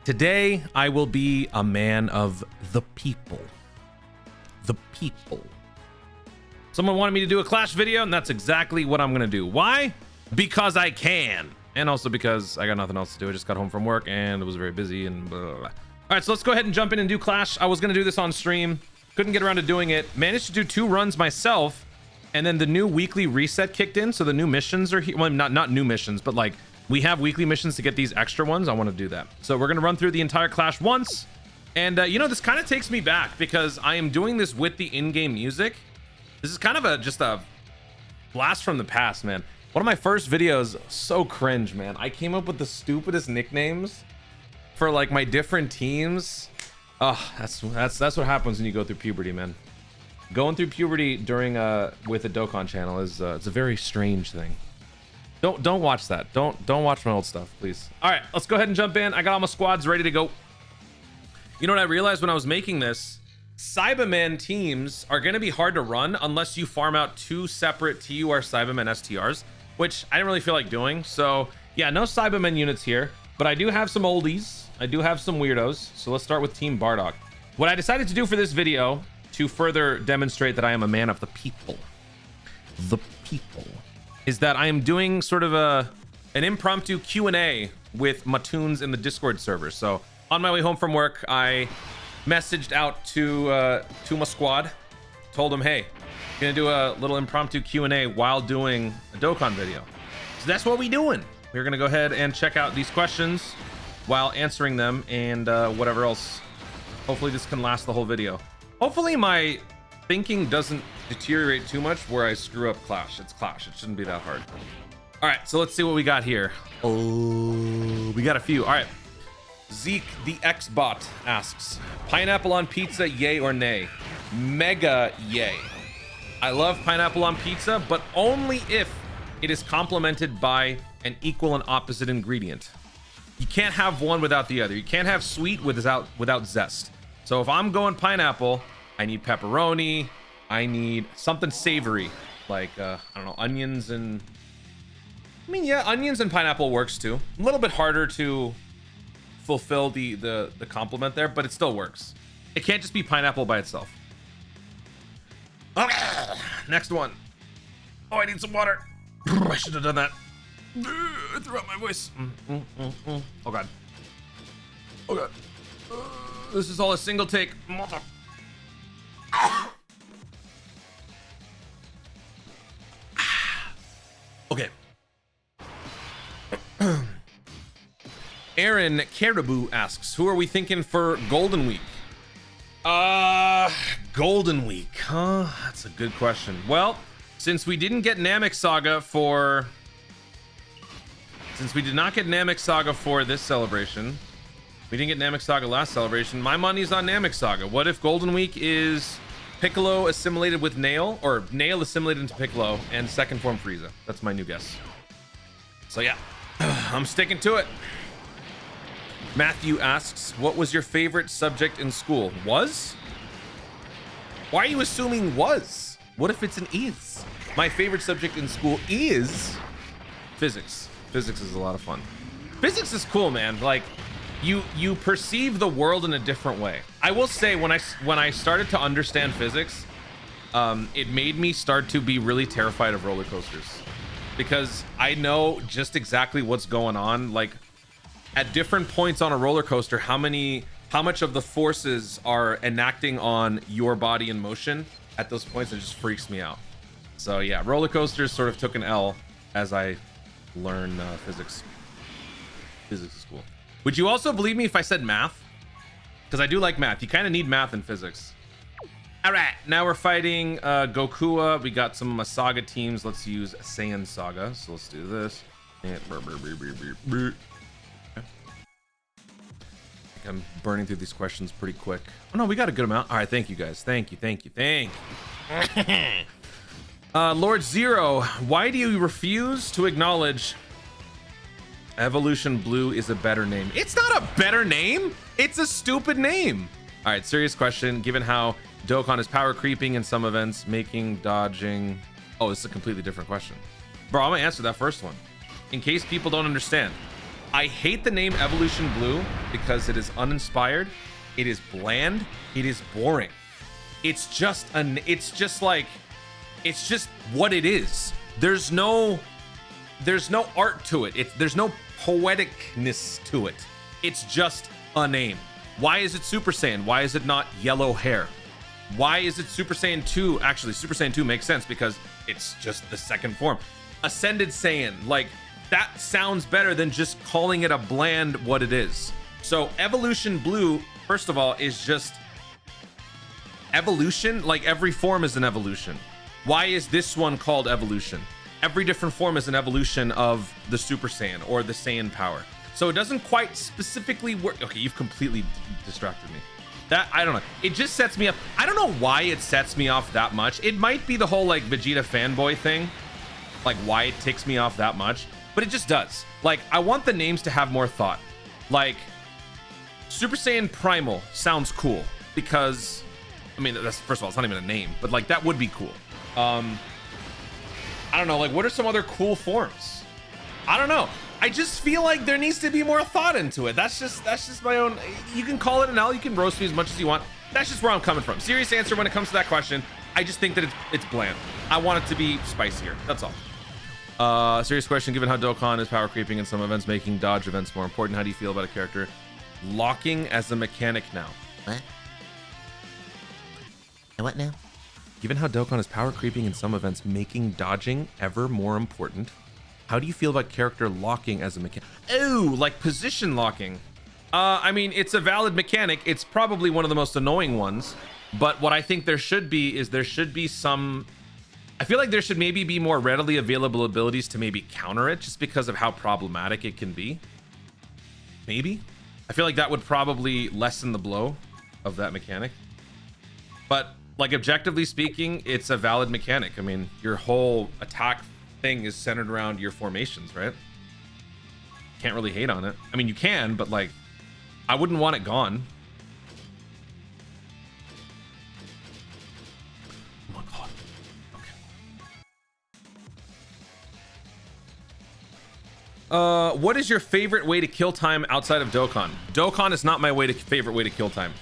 Today, I will be a man of the people. The people. Someone wanted me to do a Clash video, and that's exactly what I'm gonna do. Why? Because I can. And also because I got nothing else to do. I just got home from work and it was very busy and blah, blah, blah. All right, so let's go ahead and jump in and do Clash. I was gonna do this on stream. Couldn't get around to doing it. Managed to do 2 runs myself. And then the new weekly reset kicked in. So the new missions are here. Well, not new missions, but like we have weekly missions to get these extra ones. I want to do that. So we're going to run through the entire Clash once. And you know, this kind of takes me back because I am doing this with the in-game music. This is kind of just a blast from the past, man. One of my first videos, so cringe, man. I came up with the stupidest nicknames for like my different teams. Oh, that's what happens when you go through puberty, man. Going through puberty during with a Dokkan channel is it's a very strange thing. Don't watch that. Don't watch my old stuff, please. All right, let's go ahead and jump in. I got all my squads ready to go. You know what I realized when I was making this? Cybermen teams are going to be hard to run unless you farm out 2 separate TUR Cybermen STRs, which I didn't really feel like doing. So yeah, no Cybermen units here, but I do have some oldies. I do have some weirdos. So let's start with Team Bardock. What I decided to do for this video to further demonstrate that I am a man of the people, is that I am doing sort of an impromptu Q&A with my tunes in the Discord server. So on my way home from work, I messaged out to my squad, told them, hey, gonna do a little impromptu Q&A while doing a Dokkan video. So that's what we doing. We're gonna go ahead and check out these questions while answering them and whatever else. Hopefully this can last the whole video. Hopefully my thinking doesn't deteriorate too much where I screw up Clash. It's Clash. It shouldn't be that hard. All right, so let's see what we got here. Oh, we got a few. All right. Zeke, the X-Bot, asks, pineapple on pizza, yay or nay? Mega yay. I love pineapple on pizza, but only if it is complemented by an equal and opposite ingredient. You can't have one without the other. You can't have sweet without zest. So if I'm going pineapple, I need pepperoni. I need something savory, like I don't know, onions and. I mean, yeah, onions and pineapple works too. A little bit harder to fulfill the compliment there, but it still works. It can't just be pineapple by itself. Okay, next one. Oh, I need some water. I should have done that. I threw out my voice. Oh god. Oh god. This is all a single take. Okay. Aaron Caribou asks, who are we thinking for Golden Week? Golden Week, huh? That's a good question. Well, since we didn't get Namek Saga for... Since we did not get Namek Saga for this celebration, we didn't get Namek Saga last celebration, my money's on Namek Saga. What if Golden Week is Piccolo assimilated with Nail, or Nail assimilated into Piccolo, and second form Frieza? That's my new guess. So yeah, I'm sticking to it. Matthew asks, what was your favorite subject in school? Was? Why are you assuming was? What if it's an is? My favorite subject in school is physics. Physics is a lot of fun. Physics is cool, man. Like, you perceive the world in a different way. I will say, when I started to understand physics, it made me start to be really terrified of roller coasters, because I know just exactly what's going on. Like, at different points on a roller coaster, how much of the forces are enacting on your body in motion at those points. It just freaks me out. So yeah, roller coasters sort of took an L as I learn physics. Physics is cool. Would you also believe me if I said math? Because I do like math. You kind of need math in physics. All right, now we're fighting Gokua. We got some of my Saga teams. Let's use Saiyan Saga. So let's do this. I'm burning through these questions pretty quick. Oh no, we got a good amount. All right, thank you guys. Thank you. Lord Zero, why do you refuse to acknowledge Evolution Blue is a better name? It's not a better name. It's a stupid name. All right, serious question. Given how Dokkan is power creeping in some events, making dodging. Oh, this is a completely different question. Bro, I'm gonna answer that first one in case people don't understand. I hate the name Evolution Blue because it is uninspired, it is bland, it is boring. It's just what it is. There's no art to it. There's no poeticness to it. It's just a name. Why is it Super Saiyan? Why is it not yellow hair? Why is it Super Saiyan 2? Actually, Super Saiyan 2 makes sense because it's just the second form. Ascended Saiyan, like that sounds better than just calling it a bland what it is. So Evolution Blue, first of all, is just evolution. Like every form is an evolution. Why is this one called evolution? Every different form is an evolution of the Super Saiyan or the Saiyan power. So it doesn't quite specifically work. Okay, you've completely distracted me. That, I don't know. It just sets me up. I don't know why it sets me off that much. It might be the whole like Vegeta fanboy thing, like why it ticks me off that much, but it just does. Like, I want the names to have more thought. Like, Super Saiyan Primal sounds cool because, I mean, that's, first of all, it's not even a name, but like that would be cool. I don't know, like what are some other cool forms? I don't know. I just feel like there needs to be more thought into it. That's just my own. You can call it an L, you can roast me as much as you want. That's just where I'm coming from. Serious answer when it comes to that question. I just think that it's bland. I want it to be spicier. That's all. Serious question, given how Dokkan is power creeping in some events, making dodge events more important, how do you feel about a character locking as a mechanic now? What? What now? Given how Dokkan is power creeping in some events, making dodging ever more important, how do you feel about character locking as a mechanic? Oh, like position locking. I mean, it's a valid mechanic. It's probably one of the most annoying ones. But what I think there should be is there should be some... I feel like there should maybe be more readily available abilities to maybe counter it just because of how problematic it can be. Maybe. I feel like that would probably lessen the blow of that mechanic. But... like objectively speaking, it's a valid mechanic. I mean, your whole attack thing is centered around your formations, right? Can't really hate on it. I mean, you can, but like, I wouldn't want it gone. Oh my god. Okay. What is your favorite way to kill time outside of Dokkan? Dokkan is not my favorite way to kill time.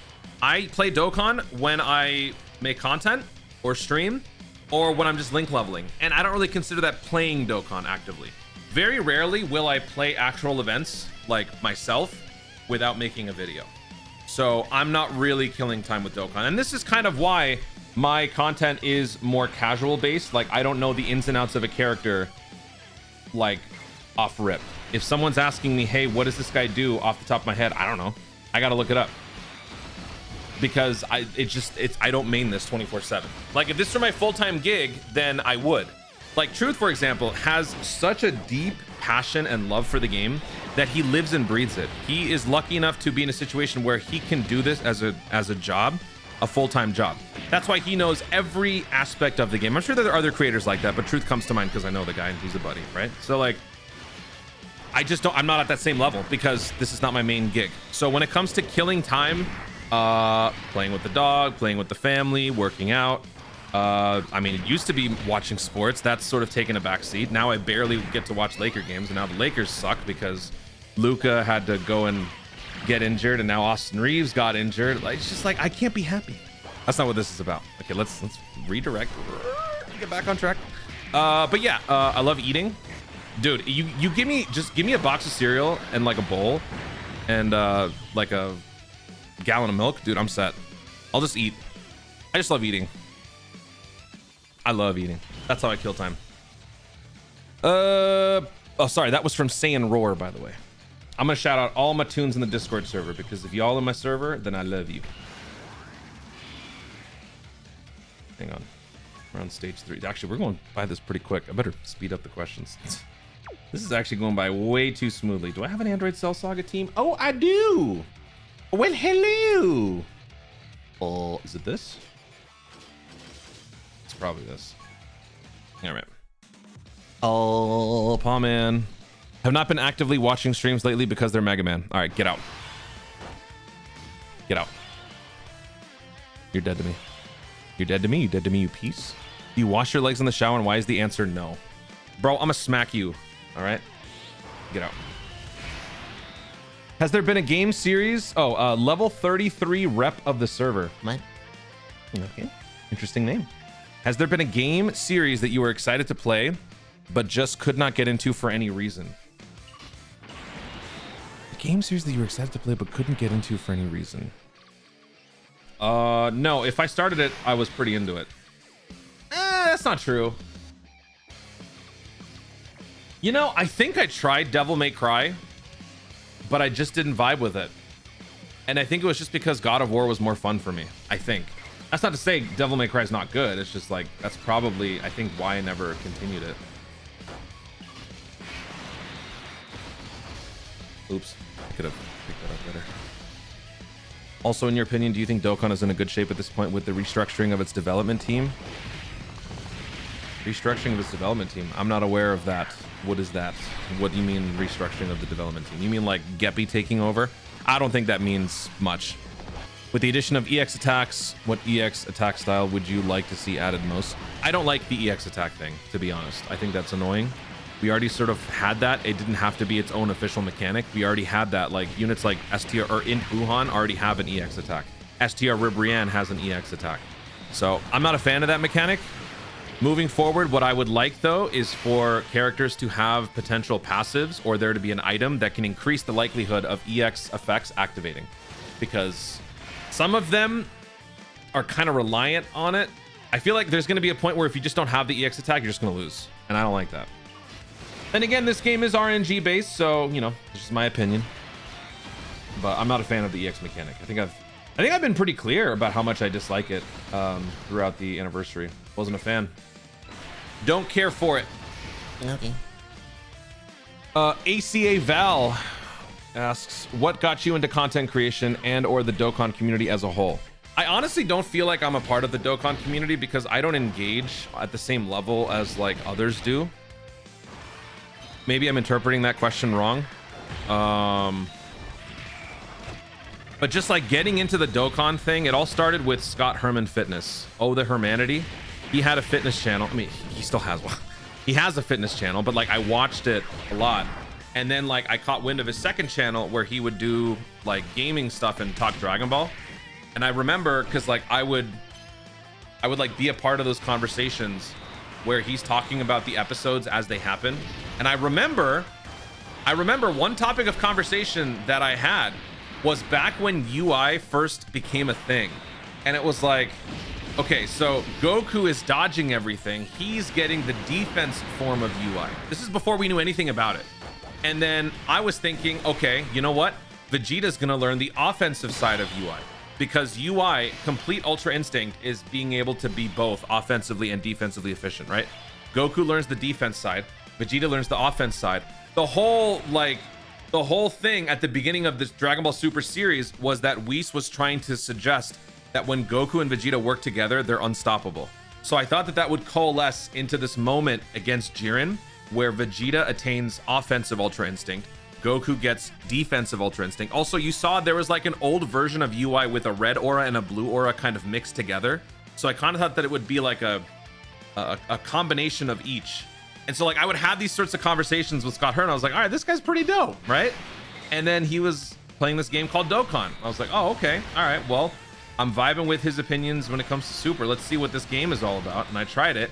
I play Dokkan when I make content or stream or when I'm just link leveling, and I don't really consider that playing Dokkan actively. Very rarely will I play actual events like myself without making a video, so I'm not really killing time with Dokkan. And this is kind of why my content is more casual based. Like, I don't know the ins and outs of a character like off rip. If someone's asking me, hey, what does this guy do, off the top of my head, I don't know. I gotta look it up. Because I don't main this 24/7. Like, if this were my full-time gig, then I would. Like, Truth, for example, has such a deep passion and love for the game that he lives and breathes it. He is lucky enough to be in a situation where he can do this as a job, a full-time job. That's why he knows every aspect of the game. I'm sure there are other creators like that, but Truth comes to mind because I know the guy and he's a buddy, right? So like, I'm not at that same level because this is not my main gig. So when it comes to killing time, playing with the dog, playing with the family, working out. I mean, it used to be watching sports. That's sort of taken a back seat. Now I barely get to watch Laker games, and now the Lakers suck because Luka had to go and get injured, and now Austin Reeves got injured. Like, it's just like, I can't be happy. That's not what this is about. Okay, let's redirect. Get back on track. But yeah, I love eating. Dude, you give me a box of cereal and like a bowl and like a gallon of milk, dude, I'm set. I'll just eat. I just love eating. I love eating. That's how I kill time. Oh, sorry, that was from Saiyan Roar, by the way. I'm gonna shout out all my tunes in the Discord server because if y'all in my server, then I love you. Hang on, we're on stage 3. Actually, we're going by this pretty quick. I better speed up the questions. This is actually going by way too smoothly. Do I have an Android Cell Saga team? Oh, I do. Well, hello. Oh, is it this? It's probably this. All right. Oh, Pawman. Have not been actively watching streams lately because they're Mega Man. All right, get out. Get out. You're dead to me. You're dead to me. You dead to me, you piece. Do you wash your legs in the shower, and why is the answer no? Bro, I'm gonna smack you. All right? Get out. Has there been a game series? Oh, level 33 rep of the server. What? Okay. Interesting name. Has there been a game series that you were excited to play, but just could not get into for any reason? A game series that you were excited to play, but couldn't get into for any reason. No, if I started it, I was pretty into it. That's not true. You know, I think I tried Devil May Cry, but I just didn't vibe with it. And I think it was just because God of War was more fun for me, I think. That's not to say Devil May Cry is not good. It's just like, that's probably, I think, why I never continued it. Oops, I could have picked that up better. Also, in your opinion, do you think Dokkan is in a good shape at this point with the restructuring of its development team? Restructuring of its development team? I'm not aware of that. What is that? What do you mean restructuring of the development team? You mean like Geppy taking over? I don't think that means much. With the addition of EX attacks, what EX attack style would you like to see added most? I don't like the EX attack thing, to be honest. I think that's annoying. We already sort of had that. It didn't have to be its own official mechanic. We already had that. Like units like STR or in Wuhan already have an EX attack. STR Ribrianne has an EX attack. So I'm not a fan of that mechanic. Moving forward, what I would like though is for characters to have potential passives or there to be an item that can increase the likelihood of EX effects activating, because some of them are kind of reliant on it. I feel like there's going to be a point where if you just don't have the EX attack, you're just going to lose, and I don't like that. Then again, this game is RNG based, so you know, it's just my opinion. But I'm not a fan of the EX mechanic. I think I've been pretty clear about how much I dislike it throughout the anniversary. Wasn't a fan. Don't care for it. Okay. ACA Val asks, what got you into content creation and or the Dokkan community as a whole? I honestly don't feel like I'm a part of the Dokkan community because I don't engage at the same level as like others do. Maybe I'm interpreting that question wrong. But just like getting into the Dokkan thing, it all started with Scott Herman Fitness. Oh, the Hermanity. He had a fitness channel. I mean, he still has one. He has a fitness channel, but like I watched it a lot. And then like I caught wind of his second channel where he would do like gaming stuff and talk Dragon Ball. And I remember because like I would like be a part of those conversations where he's talking about the episodes as they happen. And I remember one topic of conversation that I had was back when UI first became a thing. And it was like, okay, so Goku is dodging everything. He's getting the defense form of UI. This is before we knew anything about it. And then I was thinking, okay, you know what? Vegeta's gonna learn the offensive side of UI, because UI, complete Ultra Instinct, is being able to be both offensively and defensively efficient, right? Goku learns the defense side, Vegeta learns the offense side. The whole thing at the beginning of this Dragon Ball Super series was that Whis was trying to suggest that when Goku and Vegeta work together, they're unstoppable. So I thought that that would coalesce into this moment against Jiren, where Vegeta attains offensive Ultra Instinct, Goku gets defensive Ultra Instinct. Also, you saw there was like an old version of UI with a red aura and a blue aura kind of mixed together. So I kind of thought that it would be like a combination of each. And so like I would have these sorts of conversations with Scott Hearn. I was like, all right, this guy's pretty dope, right? And then he was playing this game called Dokkan. I was like, oh, okay, all right, well, I'm vibing with his opinions when it comes to Super. Let's see what this game is all about. And I tried it,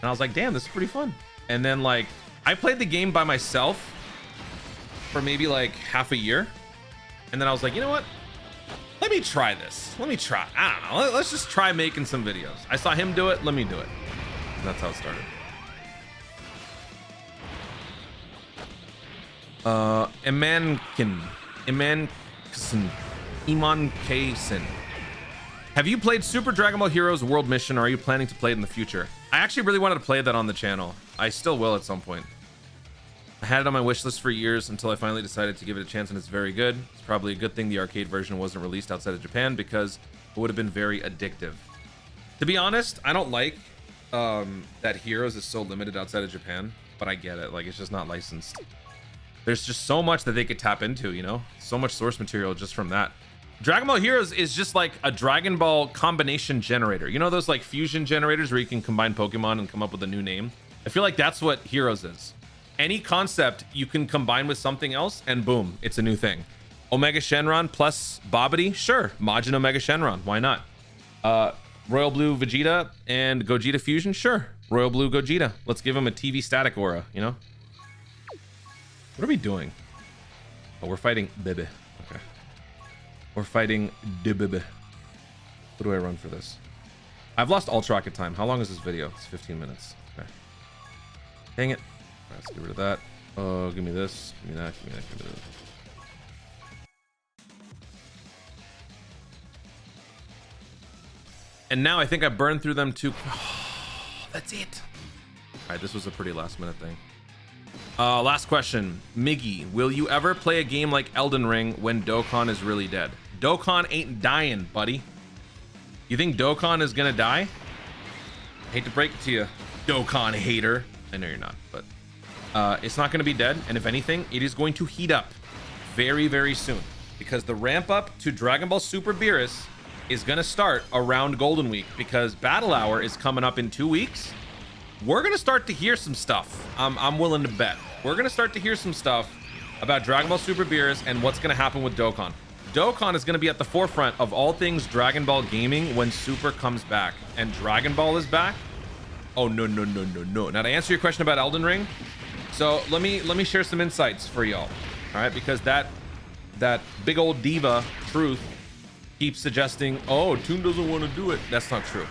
and I was like, damn, this is pretty fun. And then like I played the game by myself for maybe like half a year, and then I was like, you know what? Let me try this. Let me try. I don't know. Let's just try making some videos. I saw him do it. Let me do it. And that's how it started. Iman Kaysen. Have you played Super Dragon Ball Heroes World Mission, or are you planning to play it in the future? I actually really wanted to play that on the channel. I still will at some point. I had it on my wish list for years until I finally decided to give it a chance, and it's very good. It's probably a good thing the arcade version wasn't released outside of Japan, because it would have been very addictive. To be honest, I don't like that Heroes is so limited outside of Japan, but I get it. Like, it's just not licensed. There's just so much that they could tap into, you know? So much source material just from that. Dragon Ball Heroes is just like a Dragon Ball combination generator. You know those like fusion generators where you can combine Pokemon and come up with a new name? I feel like that's what Heroes is. Any concept you can combine with something else and boom, it's a new thing. Omega Shenron plus Babidi? Sure. Majin Omega Shenron. Why not? Royal Blue Vegeta and Gogeta Fusion? Sure. Royal Blue Gogeta. Let's give him a TV static aura, you know? What are we doing? Oh, we're fighting Bebe. Okay. We're fighting Dibebe. What do I run for this? I've lost Ultra Rocket time. How long is this video? It's 15 minutes. Okay. Dang it. All right, let's get rid of that. Oh, give me this. Give me that. Give me that. Give me that. And now I think I burned through them too. Oh, that's it. All right, this was a pretty last minute thing. Last question. Miggy, will you ever play a game like Elden Ring when Dokkan is really dead? Dokkan ain't dying, buddy. You think Dokkan is gonna die? Hate to break it to you, Dokkan hater. I know you're not, but it's not gonna be dead. And if anything, it is going to heat up very, very soon, because the ramp up to Dragon Ball Super Beerus is gonna start around Golden Week, because Battle Hour is coming up in 2 weeks. We're gonna start to hear some stuff. I'm willing to bet. We're gonna start to hear some stuff about Dragon Ball Super Beerus and what's gonna happen with Dokkan. Dokkan is gonna be at the forefront of all things Dragon Ball gaming when Super comes back and Dragon Ball is back. Oh no. Now to answer your question about Elden Ring, so let me share some insights for y'all. All right, because that big old diva Truth keeps suggesting, oh, Toon doesn't want to do it. That's not true.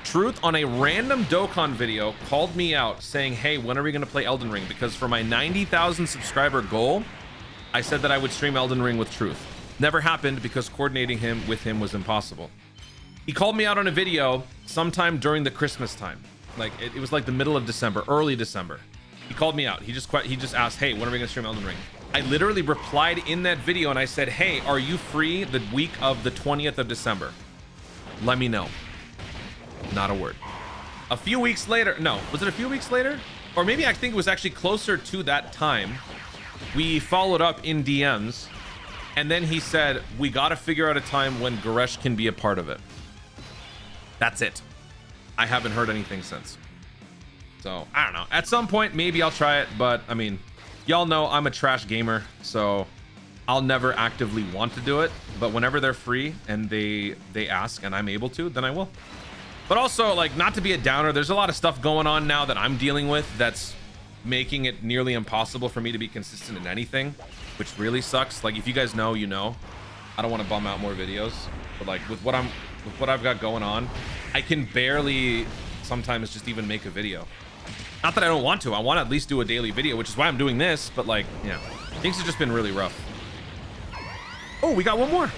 Truth on a random Dokkan video called me out saying, hey, when are we going to play Elden Ring? Because for my 90,000 subscriber goal, I said that I would stream Elden Ring with Truth. Never happened because coordinating with him was impossible. He called me out on a video sometime during the Christmas time. Like it was like the middle of December, early December. He called me out. He just asked, hey, when are we going to stream Elden Ring? I literally replied in that video and I said, hey, are you free the week of the 20th of December? Let me know. Not a word. A few weeks later, no, was it a few weeks later? Or maybe I think it was actually closer to that time. We followed up in DMs and then he said, we got to figure out a time when Goresh can be a part of it. That's it. I haven't heard anything since. So I don't know. At some point, maybe I'll try it, but I mean, y'all know I'm a trash gamer, so I'll never actively want to do it. But whenever they're free and they ask and I'm able to, then I will. But also, like, not to be a downer, there's a lot of stuff going on now that I'm dealing with that's making it nearly impossible for me to be consistent in anything, which really sucks. Like, if you guys know, you know. I don't want to bum out more videos, but like with what I've got going on, I can barely sometimes just even make a video. Not that I don't want to. I want to at least do a daily video, which is why I'm doing this. But like, yeah, things have just been really rough. Oh, we got one more.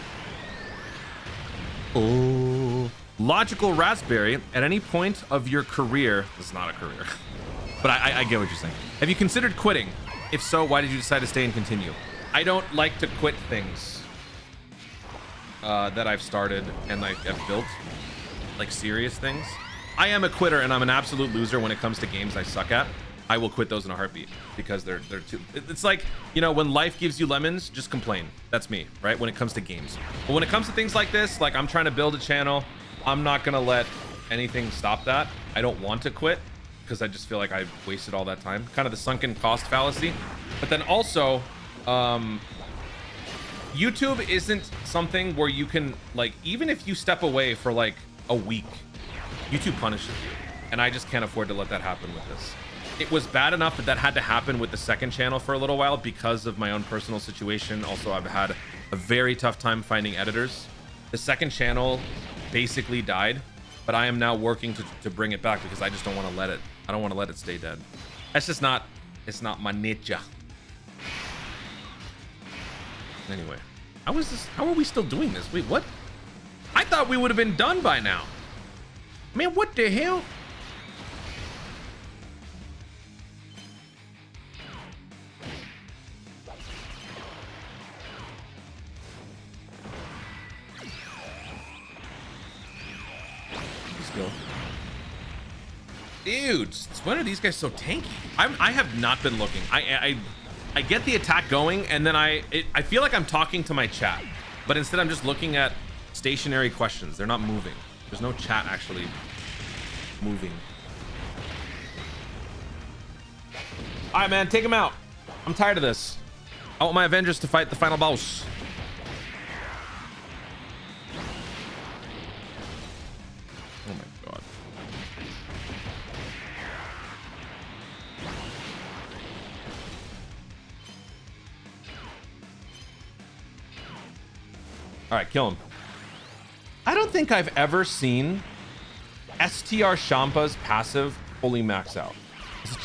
Oh, Logical Raspberry. At any point of your career, this is not a career, but I get what you're saying. Have you considered quitting? If so, why did you decide to stay and continue? I don't like to quit things that I've started and like have built, like serious things. I am a quitter and I'm an absolute loser when it comes to games I suck at. I will quit those in a heartbeat because they're too, it's like, you know, when life gives you lemons, just complain. That's me, right? When it comes to games. But when it comes to things like this, like I'm trying to build a channel, I'm not gonna let anything stop that. I don't want to quit because I just feel like I've wasted all that time. Kind of the sunken cost fallacy. But then also, YouTube isn't something where you can, like, even if you step away for like a week, YouTube punishes you, and I just can't afford to let that happen with this. It was bad enough that had to happen with the second channel for a little while because of my own personal situation. Also, I've had a very tough time finding editors. The second channel basically died, but I am now working to bring it back because I just don't want to let it. I don't want to let it stay dead. That's just not. It's not my nature. Anyway, how is this? How are we still doing this? Wait, what? I thought we would have been done by now. Man, what the hell? Let's go. Dude, when are these guys so tanky? I have not been looking. I get the attack going, and then I feel like I'm talking to my chat, but instead I'm just looking at stationary questions. They're not moving. There's no chat actually moving. All right, man, take him out. I'm tired of this. I want my Avengers to fight the final boss. All right, kill him. I don't think I've ever seen STR Shampa's passive fully max out.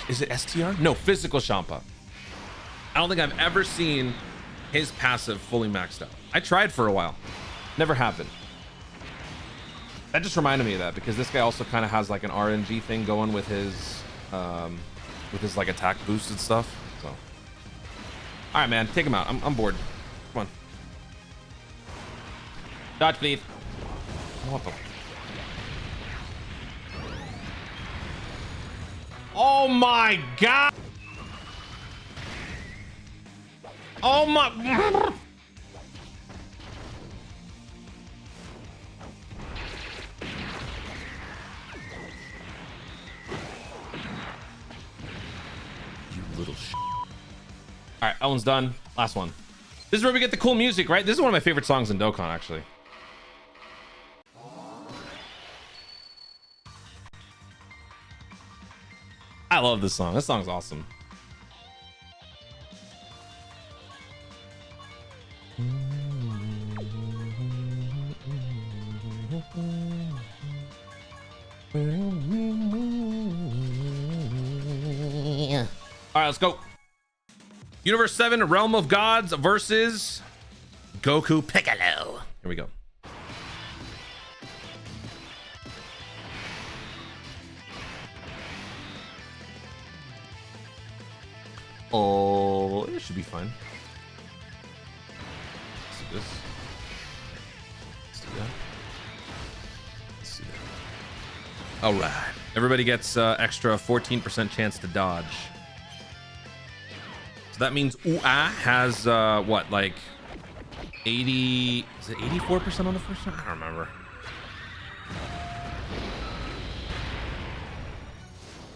Is it STR? No, physical Shampa. I don't think I've ever seen his passive fully maxed out. I tried for a while. Never happened. That just reminded me of that because this guy also kind of has like an RNG thing going with his like attack boost and stuff. So, all right, man, take him out. I'm bored. Come on, dodge, please. What the? Oh my god! Oh my! You little sh**. All right, that one's done. Last one. This is where we get the cool music, right? This is one of my favorite songs in Dokkan, actually. I love this song. This song's awesome. All right, let's go. Universe 7, Realm of Gods versus Goku Piccolo. Here we go. Oh, it should be fine. Let's do this. Let's do that. Let's do that. All right. Everybody gets extra 14% chance to dodge. So that means UA has what, like 80? Is it 84% on the first one? I don't remember.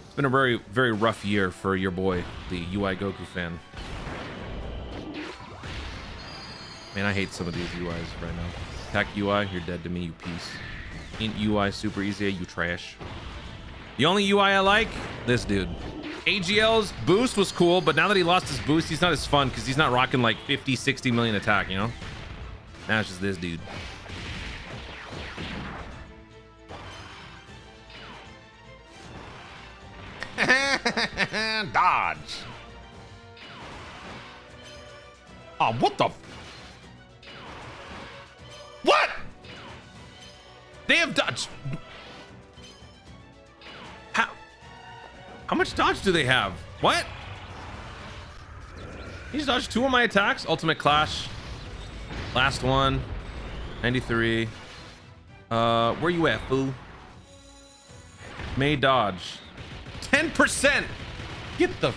It's been a very, very rough year for your boy, the UI Goku fan. Man, I hate some of these UIs right now. Attack UI, you're dead to me, you piece. Ain't UI super easy, you trash. The only UI I like, this dude. AGL's boost was cool, but now that he lost his boost, he's not as fun because he's not rocking like 50, 60 million attack, you know? Now it's just this dude. Dodge. Oh, what the? What? They have dodge. How much dodge do they have? What? He's dodged 2 of my attacks. Ultimate Clash. Last one. 93. Where you at, fool? May dodge. 10%. Get the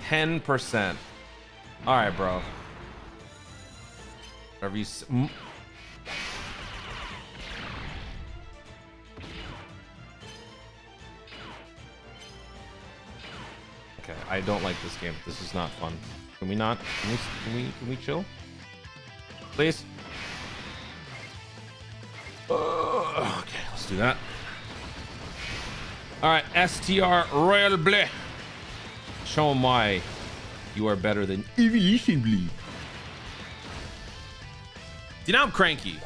10%. All right, bro. Whatever you okay, I don't like this game. This is not fun. Can we not? Can we chill? Please. Okay, let's do that. All right, STR Royal Bleh. Show them why you are better than Evolutionly. See, now I'm cranky.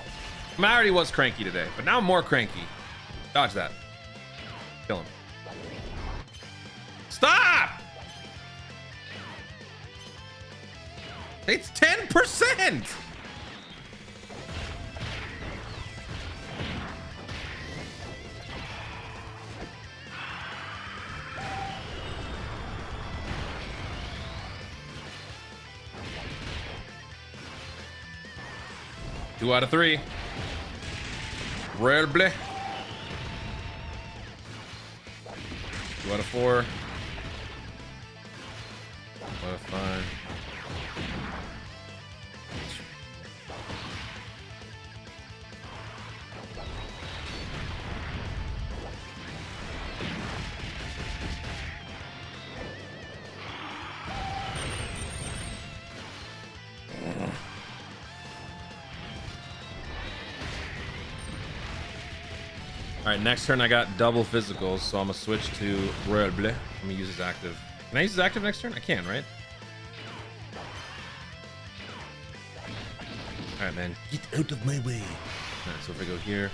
I mean, I already was cranky today, but now I'm more cranky. Dodge that. Kill him. Stop! It's 10%! Two out of 3. Rare bleh. 2 out of 4. 2 out of 5. All right, next turn I got double physicals, so I'm gonna switch to Royal Bleh. I'm gonna use his active. Can I use his active next turn? I can, right? All right, man, get out of my way. All right, so if I go here,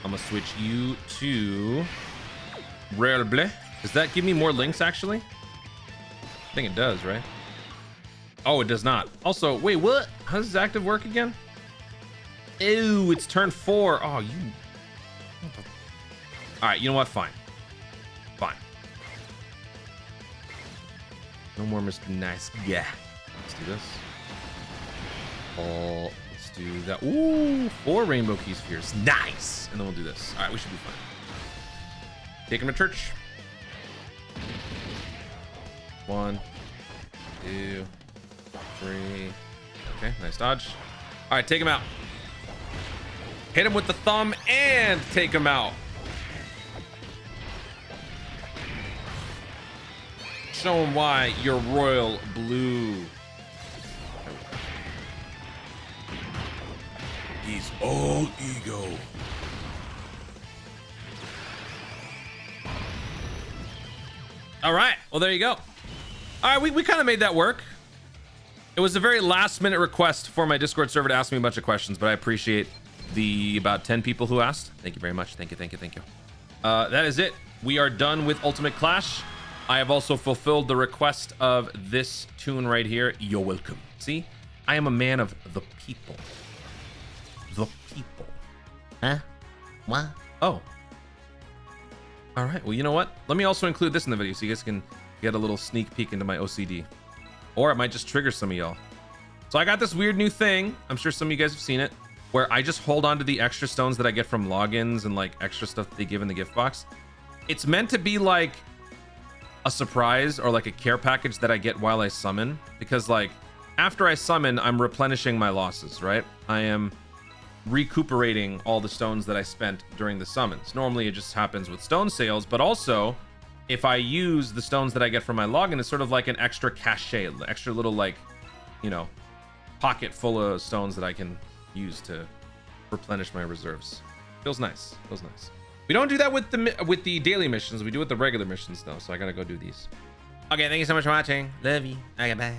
I'm gonna switch you to Rare Bleh. Does that give me more links, actually? I think it does, right? Oh, it does not. Also, wait, what? How does active work again? Ew, it's turn 4. Oh, you... All right, you know what? Fine. Fine. No more Mr. Nice Guy. Let's do this. Oh, let's do that. Ooh, 4 rainbow key spheres. Nice. And then we'll do this. All right, we should be fine. Take him to church. 1, 2, 3. Okay, nice dodge. All right, take him out. Hit him with the thumb and take him out. Show him why you're royal blue. He's all ego. All right, well, there you go. All right, we kind of made that work. It was a very last minute request for my Discord server to ask me a bunch of questions, but I appreciate the about 10 people who asked. Thank you very much. Thank you, thank you, thank you. That is it. We are done with Ultimate Clash. I have also fulfilled the request of this tune right here. You're welcome. See, I am a man of the people. The people. Huh? What? Oh. All right. Well, you know what? Let me also include this in the video so you guys can get a little sneak peek into my OCD. Or it might just trigger some of y'all. So I got this weird new thing. I'm sure some of you guys have seen it, where I just hold on to the extra stones that I get from logins and like extra stuff that they give in the gift box. It's meant to be like a surprise or like a care package that I get while I summon, because like after I summon, I'm replenishing my losses, right? I am recuperating all the stones that I spent during the summons. Normally it just happens with stone sales, but also if I use the stones that I get from my login, it's sort of like an extra cachet, extra little like, you know, pocket full of stones that I can use to replenish my reserves. Feels nice. Feels nice. We don't do that with the daily missions. We do it with the regular missions though. So I gotta go do these. Okay, thank you so much for watching. Love you. Okay, bye.